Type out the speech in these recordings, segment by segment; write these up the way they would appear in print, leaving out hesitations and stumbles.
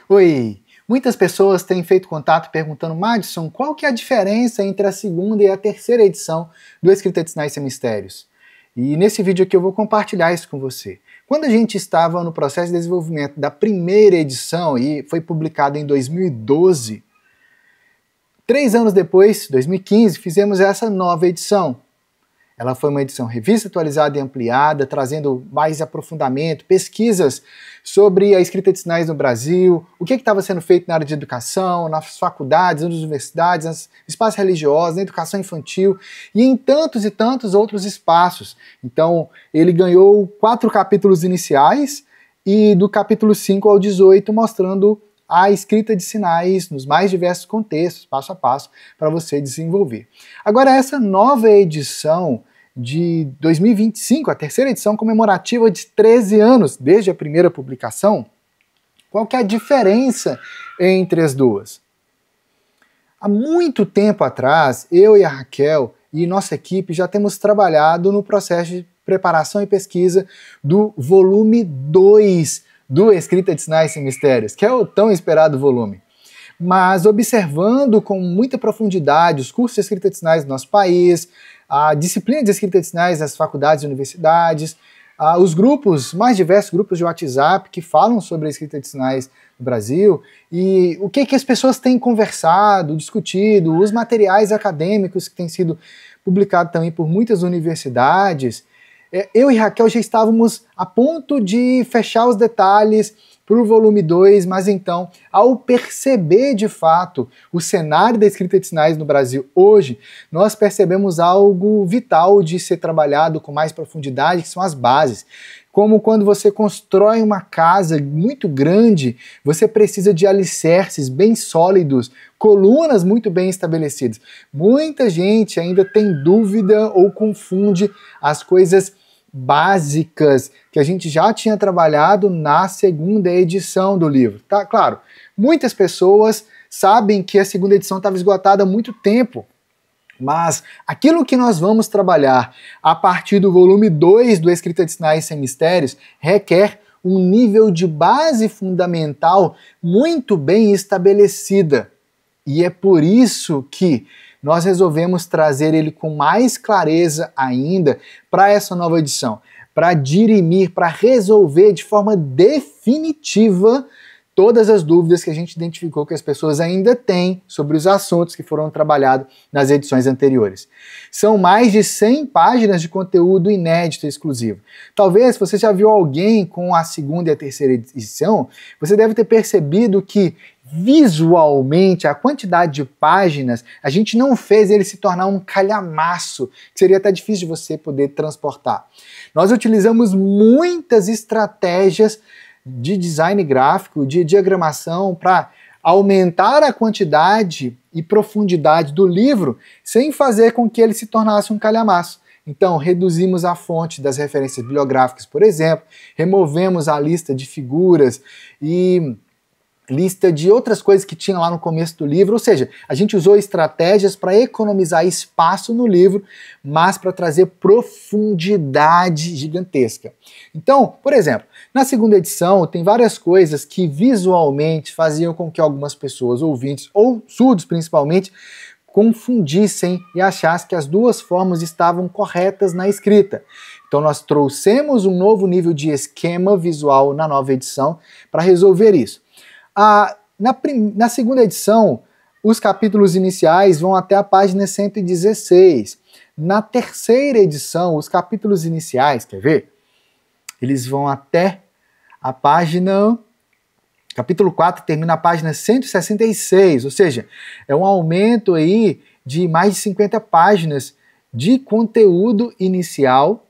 Oi! Muitas pessoas têm feito contato perguntando, Madison, qual que é a diferença entre a segunda e a terceira edição do Escrita de Sinais Sem Mistérios? E nesse vídeo aqui eu vou compartilhar isso com você. Quando a gente estava no processo de desenvolvimento da primeira edição, e foi publicada em 2012, 3 anos depois, 2015, fizemos essa nova edição. Ela foi uma edição revista, atualizada e ampliada, trazendo mais aprofundamento, pesquisas sobre a escrita de sinais no Brasil, o que estava sendo feito na área de educação, nas faculdades, nas universidades, nos espaços religiosos, na educação infantil e em tantos e tantos outros espaços. Então, ele ganhou 4 capítulos iniciais e do capítulo 5 ao 18 mostrando a escrita de sinais nos mais diversos contextos, passo a passo, para você desenvolver. Agora, essa nova edição de 2025, a terceira edição comemorativa de 13 anos desde a primeira publicação, qual que é a diferença entre as duas? Há muito tempo atrás, eu e a Raquel e nossa equipe já temos trabalhado no processo de preparação e pesquisa do volume 2 do Escrita de Sinais Sem Mistérios, que é o tão esperado volume. Mas observando com muita profundidade os cursos de escrita de sinais do nosso país, a disciplina de escrita de sinais das faculdades e universidades, os grupos, mais diversos grupos de WhatsApp que falam sobre a escrita de sinais no Brasil, e o que as pessoas têm conversado, discutido, os materiais acadêmicos que têm sido publicados também por muitas universidades, eu e Raquel já estávamos a ponto de fechar os detalhes para o volume 2, mas então, ao perceber de fato o cenário da escrita de sinais no Brasil hoje, nós percebemos algo vital de ser trabalhado com mais profundidade, que são as bases. Como quando você constrói uma casa muito grande, você precisa de alicerces bem sólidos, colunas muito bem estabelecidas. Muita gente ainda tem dúvida ou confunde as coisas básicas que a gente já tinha trabalhado na segunda edição do livro. Tá? Claro, muitas pessoas sabem que a segunda edição estava esgotada há muito tempo, mas aquilo que nós vamos trabalhar a partir do volume 2 do Escrita de Sinais Sem Mistérios requer um nível de base fundamental muito bem estabelecida. E é por isso que nós resolvemos trazer ele com mais clareza ainda para essa nova edição, para dirimir, para resolver de forma definitiva todas as dúvidas que a gente identificou que as pessoas ainda têm sobre os assuntos que foram trabalhados nas edições anteriores. São mais de 100 páginas de conteúdo inédito e exclusivo. Talvez, se você já viu alguém com a segunda e a terceira edição, você deve ter percebido que visualmente, a quantidade de páginas, a gente não fez ele se tornar um calhamaço, que seria até difícil de você poder transportar. Nós utilizamos muitas estratégias de design gráfico, de diagramação, para aumentar a quantidade e profundidade do livro, sem fazer com que ele se tornasse um calhamaço. Então, reduzimos a fonte das referências bibliográficas, por exemplo, removemos a lista de figuras e lista de outras coisas que tinha lá no começo do livro, ou seja, a gente usou estratégias para economizar espaço no livro, mas para trazer profundidade gigantesca. Então, por exemplo, na segunda edição tem várias coisas que visualmente faziam com que algumas pessoas, ouvintes ou surdos principalmente, confundissem e achassem que as duas formas estavam corretas na escrita. Então nós trouxemos um novo nível de esquema visual na nova edição para resolver isso. Na segunda edição, os capítulos iniciais vão até a página 116. Na terceira edição, os capítulos iniciais, quer ver? Eles vão até a página... Capítulo 4 termina a página 166, ou seja, é um aumento aí de mais de 50 páginas de conteúdo inicial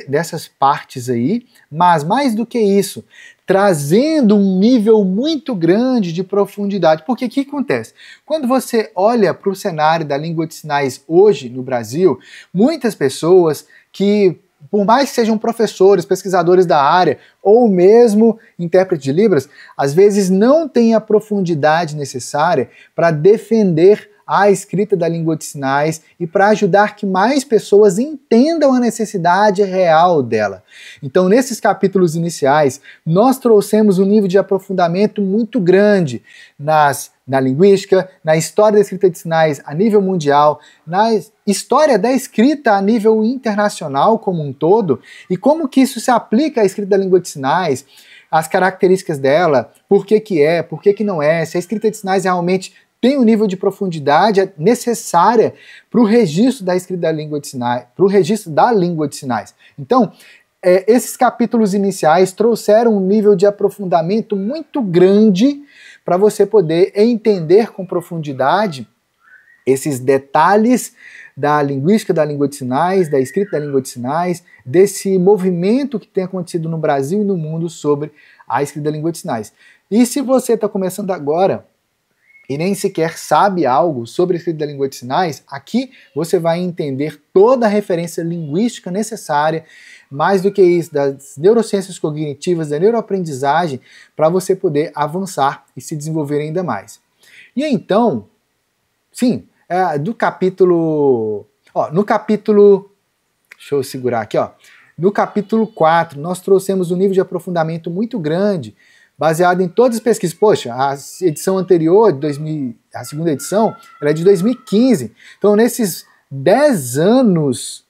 dessas partes aí, mas mais do que isso, trazendo um nível muito grande de profundidade. Porque o que acontece? Quando você olha para o cenário da língua de sinais hoje no Brasil, muitas pessoas que, por mais que sejam professores, pesquisadores da área, ou mesmo intérpretes de Libras, às vezes não têm a profundidade necessária para defender à escrita da língua de sinais e para ajudar que mais pessoas entendam a necessidade real dela. Então, nesses capítulos iniciais, nós trouxemos um nível de aprofundamento muito grande na linguística, na história da escrita de sinais a nível mundial, na história da escrita a nível internacional como um todo, e como que isso se aplica à escrita da língua de sinais, as características dela, por que não é, se a escrita de sinais realmente tem o nível de profundidade necessária para o registro da escrita da língua de sinais, para o registro da língua de sinais. Então, esses capítulos iniciais trouxeram um nível de aprofundamento muito grande para você poder entender com profundidade esses detalhes da linguística da língua de sinais, da escrita da língua de sinais, desse movimento que tem acontecido no Brasil e no mundo sobre a escrita da língua de sinais. E se você está começando agora e nem sequer sabe algo sobre a escrita da língua de sinais, aqui você vai entender toda a referência linguística necessária, mais do que isso, das neurociências cognitivas, da neuroaprendizagem, para você poder avançar e se desenvolver ainda mais. E então, sim, do capítulo... no capítulo... Deixa eu segurar aqui, No capítulo 4, nós trouxemos um nível de aprofundamento muito grande, baseado em todas as pesquisas. Poxa, a edição anterior, a segunda edição, ela é de 2015. Então, nesses 10 anos,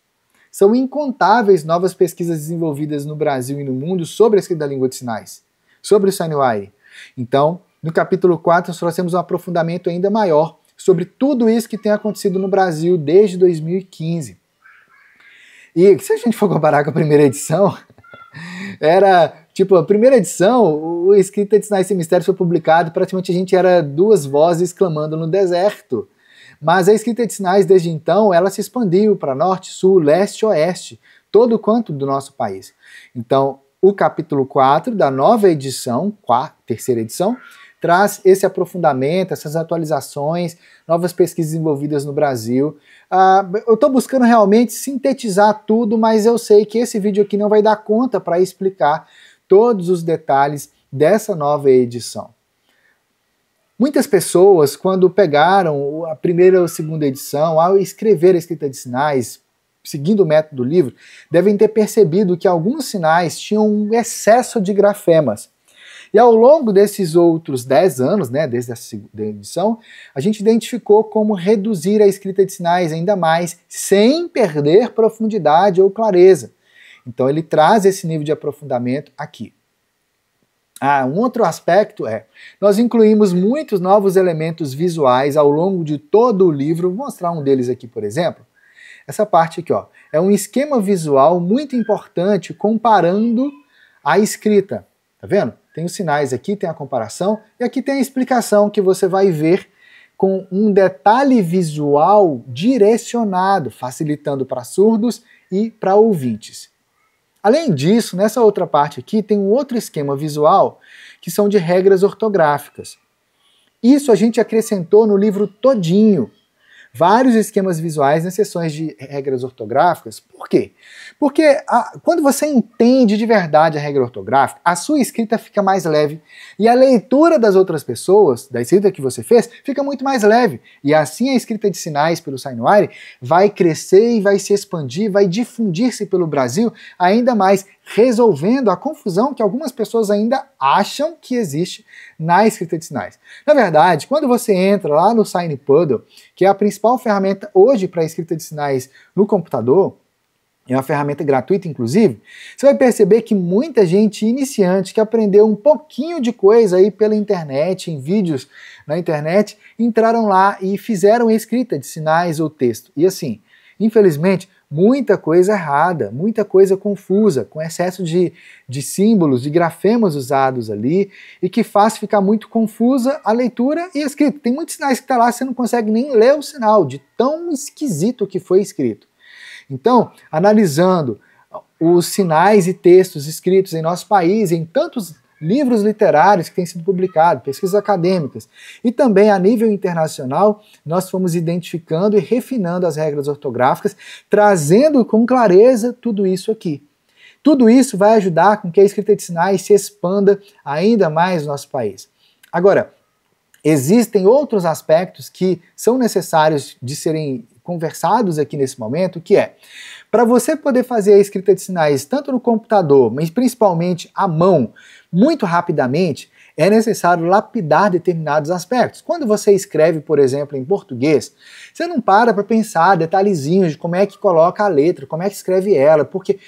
são incontáveis novas pesquisas desenvolvidas no Brasil e no mundo sobre a escrita da língua de sinais, sobre o Sign-Writing. Então, no capítulo 4, nós trouxemos um aprofundamento ainda maior sobre tudo isso que tem acontecido no Brasil desde 2015. E se a gente for comparar com a primeira edição, era, tipo, a primeira edição, o Escrita de Sinais Sem Mistérios foi publicado, praticamente a gente era 2 vozes clamando no deserto. Mas a escrita de sinais, desde então, ela se expandiu para norte, sul, leste, oeste, todo o canto do nosso país. Então, o capítulo 4 da nova edição, terceira edição, traz esse aprofundamento, essas atualizações, novas pesquisas desenvolvidas no Brasil. Eu estou buscando realmente sintetizar tudo, mas eu sei que esse vídeo aqui não vai dar conta para explicar todos os detalhes dessa nova edição. Muitas pessoas, quando pegaram a primeira ou segunda edição, ao escrever a escrita de sinais, seguindo o método do livro, devem ter percebido que alguns sinais tinham um excesso de grafemas. E ao longo desses outros 10 anos, desde a segunda edição, a gente identificou como reduzir a escrita de sinais ainda mais, sem perder profundidade ou clareza. Então ele traz esse nível de aprofundamento aqui. Um outro aspecto nós incluímos muitos novos elementos visuais ao longo de todo o livro. Vou mostrar um deles aqui, por exemplo. Essa parte aqui, é um esquema visual muito importante comparando a escrita. Tá vendo? Tem os sinais aqui, tem a comparação, e aqui tem a explicação que você vai ver com um detalhe visual direcionado, facilitando para surdos e para ouvintes. Além disso, nessa outra parte aqui tem um outro esquema visual que são de regras ortográficas. Isso a gente acrescentou no livro todinho. Vários esquemas visuais nas seções de regras ortográficas. Por quê? Porque quando você entende de verdade a regra ortográfica, a sua escrita fica mais leve e a leitura das outras pessoas, da escrita que você fez, fica muito mais leve. E assim a escrita de sinais pelo Sign-Writing vai crescer e vai se expandir, vai difundir-se pelo Brasil ainda mais, resolvendo a confusão que algumas pessoas ainda acham que existe na escrita de sinais. Na verdade, quando você entra lá no SignPuddle, que é a principal ferramenta hoje para a escrita de sinais no computador, é uma ferramenta gratuita, inclusive, você vai perceber que muita gente iniciante que aprendeu um pouquinho de coisa aí pela internet, em vídeos na internet, entraram lá e fizeram escrita de sinais ou texto. E assim, infelizmente, muita coisa errada, muita coisa confusa, com excesso de símbolos, de grafemas usados ali, e que faz ficar muito confusa a leitura e a escrita. Tem muitos sinais que estão lá, você não consegue nem ler o sinal, de tão esquisito que foi escrito. Então, analisando os sinais e textos escritos em nosso país, em tantos livros literários que têm sido publicados, pesquisas acadêmicas, e também a nível internacional, nós fomos identificando e refinando as regras ortográficas, trazendo com clareza tudo isso aqui. Tudo isso vai ajudar com que a escrita de sinais se expanda ainda mais no nosso país. Agora, Existem outros aspectos que são necessários de serem conversados aqui nesse momento, que é, para você poder fazer a escrita de sinais tanto no computador, mas principalmente à mão, muito rapidamente, é necessário lapidar determinados aspectos. Quando você escreve, por exemplo, em português, você não para pensar detalhezinhos de como é que coloca a letra, como é que escreve ela, porque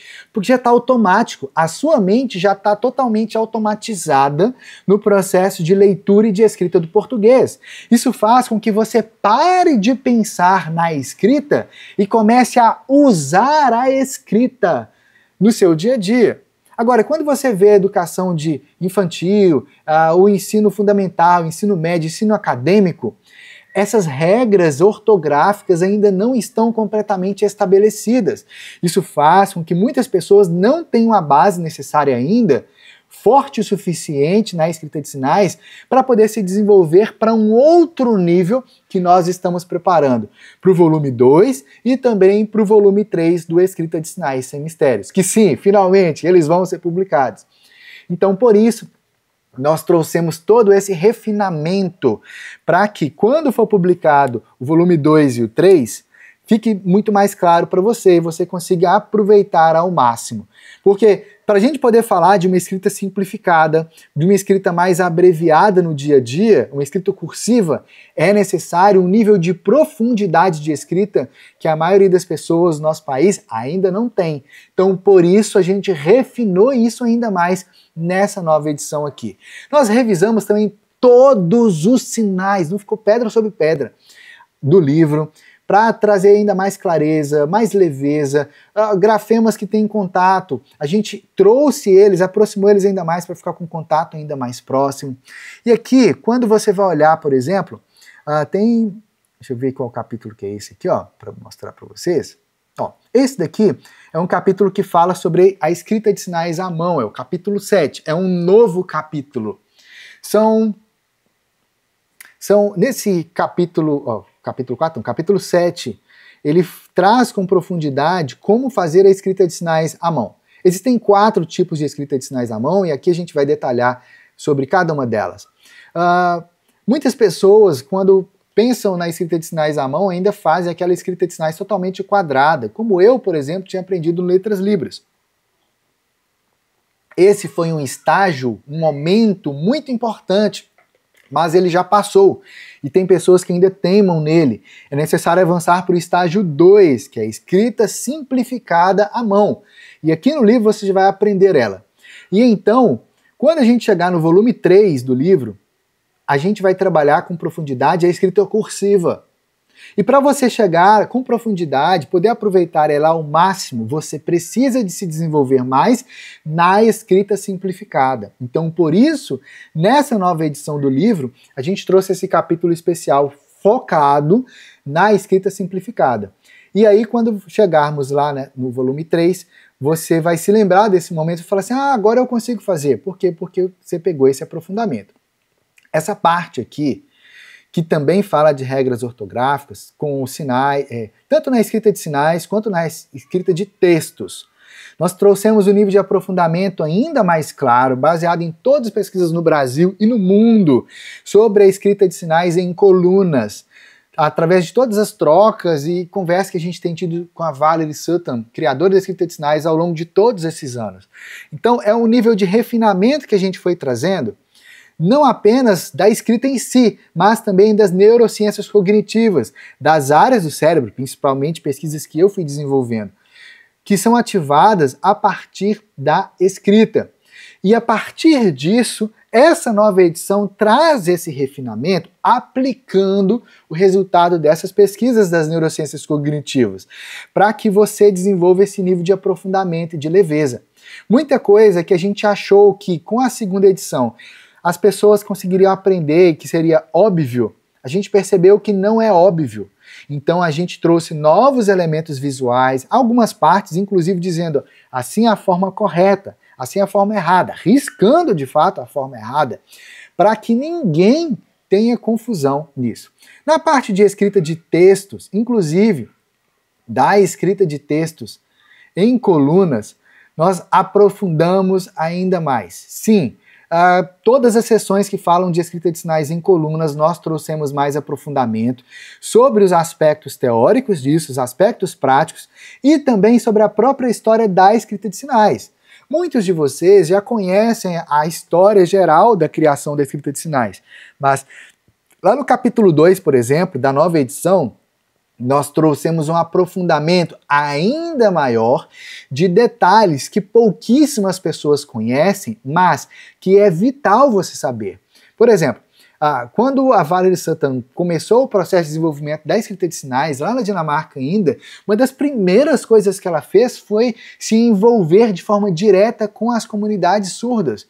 já está automático. A sua mente já está totalmente automatizada no processo de leitura e de escrita do português. Isso faz com que você pare de pensar na escrita e comece a usar a escrita no seu dia a dia. Agora, quando você vê a educação de infantil, o ensino fundamental, ensino médio, ensino acadêmico, essas regras ortográficas ainda não estão completamente estabelecidas. Isso faz com que muitas pessoas não tenham a base necessária ainda, forte o suficiente na escrita de sinais, para poder se desenvolver para um outro nível que nós estamos preparando para o volume 2 e também para o volume 3 do Escrita de Sinais Sem Mistérios, que sim, finalmente, eles vão ser publicados. Então, por isso, nós trouxemos todo esse refinamento para que, quando for publicado o volume 2 e o 3, fique muito mais claro para você e você consiga aproveitar ao máximo. Porque para a gente poder falar de uma escrita simplificada, de uma escrita mais abreviada no dia a dia, uma escrita cursiva, é necessário um nível de profundidade de escrita que a maioria das pessoas no nosso país ainda não tem. Então, por isso, a gente refinou isso ainda mais nessa nova edição aqui. Nós revisamos também todos os sinais, não ficou pedra sobre pedra, do livro, para trazer ainda mais clareza, mais leveza, grafemas que têm contato. A gente trouxe eles, aproximou eles ainda mais para ficar com contato ainda mais próximo. E aqui, quando você vai olhar, por exemplo, tem... Deixa eu ver qual capítulo que é esse aqui, ó, para mostrar para vocês. Ó, esse daqui é um capítulo que fala sobre a escrita de sinais à mão, é o capítulo 7, é um novo capítulo. Nesse capítulo, capítulo 4, capítulo 7, ele traz com profundidade como fazer a escrita de sinais à mão. Existem 4 tipos de escrita de sinais à mão e aqui a gente vai detalhar sobre cada uma delas. Muitas pessoas, quando pensam na escrita de sinais à mão, ainda fazem aquela escrita de sinais totalmente quadrada, como eu, por exemplo, tinha aprendido no Letras Libras. Esse foi um estágio, um momento muito importante, mas ele já passou, e tem pessoas que ainda teimam nele. É necessário avançar para o estágio 2, que é a escrita simplificada à mão. E aqui no livro você já vai aprender ela. E então, quando a gente chegar no volume 3 do livro, a gente vai trabalhar com profundidade a escrita cursiva. E para você chegar com profundidade, poder aproveitar ela ao máximo, você precisa de se desenvolver mais na escrita simplificada. Então, por isso, nessa nova edição do livro, a gente trouxe esse capítulo especial focado na escrita simplificada. E aí, quando chegarmos lá, né, no volume 3, você vai se lembrar desse momento e falar assim, agora eu consigo fazer. Por quê? Porque você pegou esse aprofundamento. Essa parte aqui, que também fala de regras ortográficas, com os sinais, tanto na escrita de sinais quanto na escrita de textos. Nós trouxemos um nível de aprofundamento ainda mais claro, baseado em todas as pesquisas no Brasil e no mundo, sobre a escrita de sinais em colunas, através de todas as trocas e conversas que a gente tem tido com a Valerie Sutton, criadora da escrita de sinais, ao longo de todos esses anos. Então é um nível de refinamento que a gente foi trazendo, não apenas da escrita em si, mas também das neurociências cognitivas, das áreas do cérebro, principalmente pesquisas que eu fui desenvolvendo, que são ativadas a partir da escrita. E a partir disso, essa nova edição traz esse refinamento aplicando o resultado dessas pesquisas das neurociências cognitivas, para que você desenvolva esse nível de aprofundamento e de leveza. Muita coisa que a gente achou que com a segunda edição as pessoas conseguiriam aprender, que seria óbvio, a gente percebeu que não é óbvio. Então a gente trouxe novos elementos visuais, algumas partes, inclusive dizendo assim é a forma correta, assim é a forma errada, riscando de fato a forma errada, para que ninguém tenha confusão nisso. Na parte de escrita de textos, inclusive da escrita de textos em colunas, nós aprofundamos ainda mais. Sim, todas as sessões que falam de escrita de sinais em colunas, nós trouxemos mais aprofundamento sobre os aspectos teóricos disso, os aspectos práticos e também sobre a própria história da escrita de sinais. Muitos de vocês já conhecem a história geral da criação da escrita de sinais, mas lá no capítulo 2, por exemplo, da nova edição, nós trouxemos um aprofundamento ainda maior de detalhes que pouquíssimas pessoas conhecem, mas que é vital você saber. Por exemplo, quando a Valerie Sutton começou o processo de desenvolvimento da escrita de sinais, lá na Dinamarca ainda, uma das primeiras coisas que ela fez foi se envolver de forma direta com as comunidades surdas.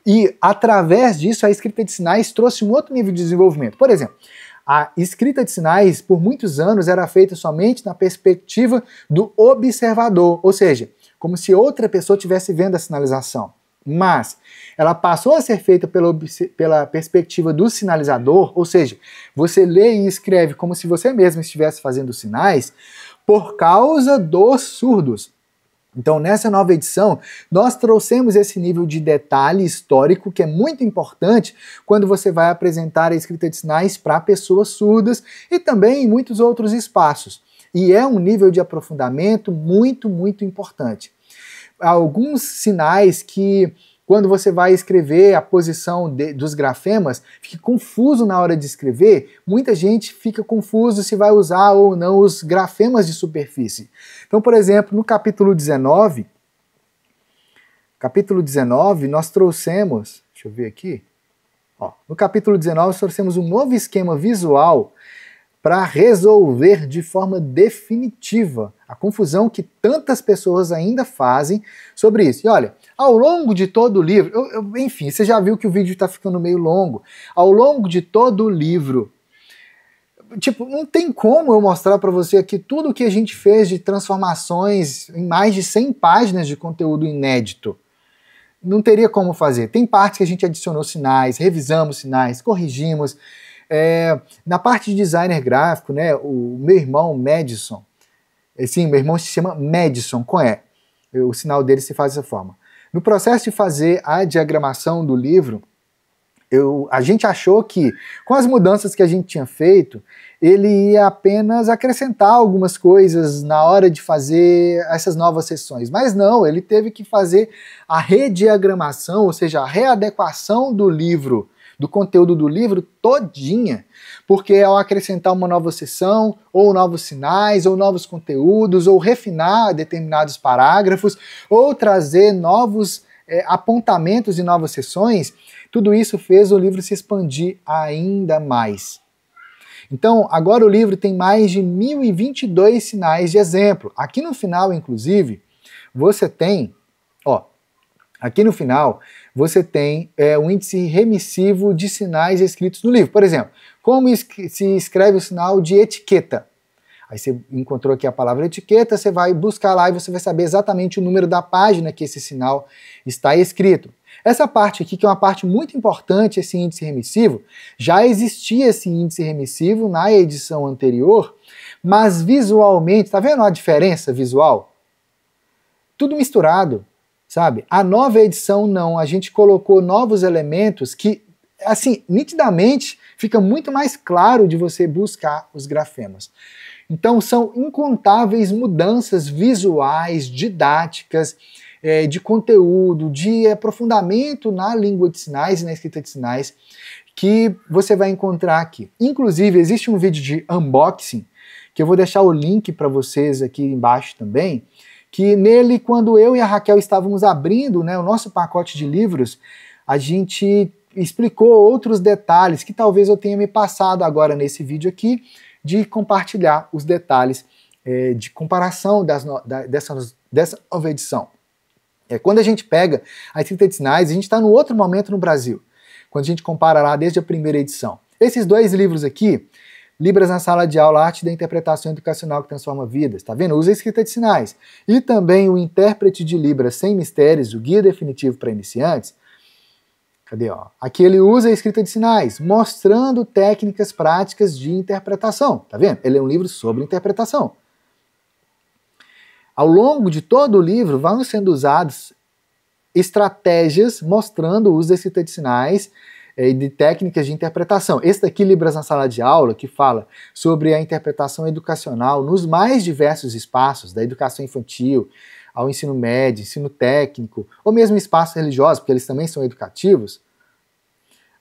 E, através disso, a escrita de sinais trouxe um outro nível de desenvolvimento. Por exemplo, a escrita de sinais, por muitos anos, era feita somente na perspectiva do observador, ou seja, como se outra pessoa estivesse vendo a sinalização. Mas ela passou a ser feita pela perspectiva do sinalizador, ou seja, você lê e escreve como se você mesmo estivesse fazendo sinais, por causa dos surdos. Então, nessa nova edição, nós trouxemos esse nível de detalhe histórico que é muito importante quando você vai apresentar a escrita de sinais para pessoas surdas e também em muitos outros espaços. E é um nível de aprofundamento muito, muito importante. Alguns sinais que, quando você vai escrever a posição dos grafemas, fica confuso na hora de escrever, muita gente fica confuso se vai usar ou não os grafemas de superfície. Então, por exemplo, no capítulo 19, nós trouxemos, deixa eu ver aqui, no capítulo 19 nós trouxemos um novo esquema visual para resolver de forma definitiva a confusão que tantas pessoas ainda fazem sobre isso. E olha, ao longo de todo o livro, enfim, você já viu que o vídeo está ficando meio longo, ao longo de todo o livro, tipo, não tem como eu mostrar para você aqui tudo o que a gente fez de transformações em mais de 100 páginas de conteúdo inédito. Não teria como fazer. Tem partes que a gente adicionou sinais, revisamos sinais, corrigimos. Na parte de designer gráfico, né, o meu irmão Madison, sim, meu irmão se chama Madison, com E. O sinal dele se faz dessa forma. No processo de fazer a diagramação do livro, a gente achou que, com as mudanças que a gente tinha feito, ele ia apenas acrescentar algumas coisas na hora de fazer essas novas sessões. Mas não, ele teve que fazer a rediagramação, ou seja, a readequação do livro, do conteúdo do livro todinha, porque ao acrescentar uma nova sessão, ou novos sinais, ou novos conteúdos, ou refinar determinados parágrafos, ou trazer novos apontamentos de novas sessões, tudo isso fez o livro se expandir ainda mais. Então, agora o livro tem mais de 1022 sinais de exemplo. Aqui no final, inclusive, você tem, aqui no final, você tem o índice remissivo de sinais escritos no livro. Por exemplo, como se escreve o sinal de etiqueta. Aí você encontrou aqui a palavra etiqueta, você vai buscar lá e você vai saber exatamente o número da página que esse sinal está escrito. Essa parte aqui, que é uma parte muito importante, esse índice remissivo, já existia esse índice remissivo na edição anterior, mas visualmente, tá vendo a diferença visual? Tudo misturado, sabe? A nova edição não, a gente colocou novos elementos que, assim, nitidamente fica muito mais claro de você buscar os grafemas. Então são incontáveis mudanças visuais, didáticas, de conteúdo, de aprofundamento na língua de sinais e na escrita de sinais que você vai encontrar aqui. Inclusive, existe um vídeo de unboxing, que eu vou deixar o link para vocês aqui embaixo também, que nele, quando eu e a Raquel estávamos abrindo, né, o nosso pacote de livros, a gente explicou outros detalhes que talvez eu tenha me passado agora nesse vídeo aqui, de compartilhar os detalhes de comparação dessa nova edição. Quando a gente pega a escrita de sinais, a gente está num outro momento no Brasil, quando a gente compara lá desde a primeira edição. Esses dois livros aqui, Libras na Sala de Aula, Arte da Interpretação Educacional que Transforma Vidas, tá vendo? Usa a escrita de sinais. E também o Intérprete de Libras Sem Mistérios, o Guia Definitivo para Iniciantes. Cadê? Aqui ele usa a escrita de sinais, mostrando técnicas práticas de interpretação, tá vendo? Ele é um livro sobre interpretação. Ao longo de todo o livro vão sendo usados estratégias mostrando o uso da escrita de sinais e de técnicas de interpretação. Esse daqui, Libras na Sala de Aula, que fala sobre a interpretação educacional nos mais diversos espaços, da educação infantil ao ensino médio, ensino técnico, ou mesmo espaços religiosos, porque eles também são educativos.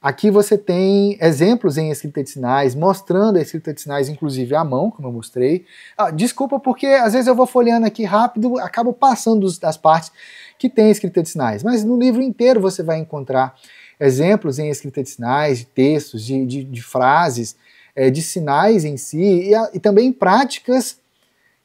Aqui você tem exemplos em escrita de sinais, mostrando a escrita de sinais, inclusive à mão, como eu mostrei. Desculpa porque às vezes eu vou folheando aqui rápido, acabo passando das partes que tem escrita de sinais, mas no livro inteiro você vai encontrar exemplos em escrita de sinais, de textos, de frases, de sinais em si, e também práticas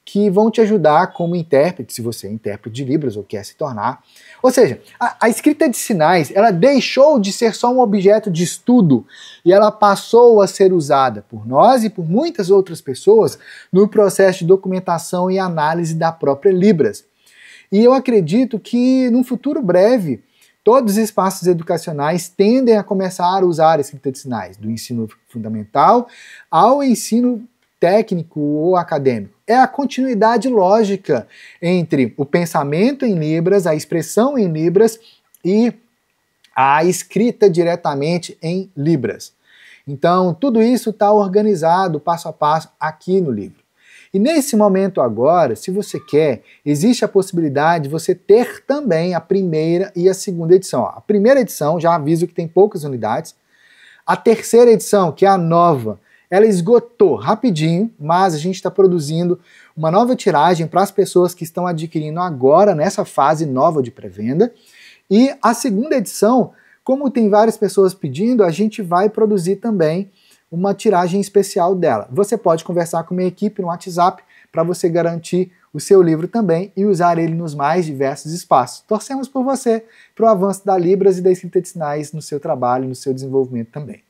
que vão te ajudar como intérprete, se você é intérprete de Libras ou quer se tornar. Ou seja, a escrita de sinais, ela deixou de ser só um objeto de estudo e ela passou a ser usada por nós e por muitas outras pessoas no processo de documentação e análise da própria Libras. E eu acredito que, num futuro breve, todos os espaços educacionais tendem a começar a usar a escrita de sinais, do ensino fundamental ao ensino técnico ou acadêmico. É a continuidade lógica entre o pensamento em Libras, a expressão em Libras e a escrita diretamente em Libras. Então, tudo isso está organizado passo a passo aqui no livro. E nesse momento agora, se você quer, existe a possibilidade de você ter também a primeira e a segunda edição. A primeira edição, já aviso que tem poucas unidades. A terceira edição, que é a nova, ela esgotou rapidinho, mas a gente está produzindo uma nova tiragem para as pessoas que estão adquirindo agora, nessa fase nova de pré-venda. E a segunda edição, como tem várias pessoas pedindo, a gente vai produzir também uma tiragem especial dela. Você pode conversar com a minha equipe no WhatsApp para você garantir o seu livro também e usar ele nos mais diversos espaços. Torcemos por você, para o avanço da Libras e da escrita de sinais no seu trabalho, no seu desenvolvimento também.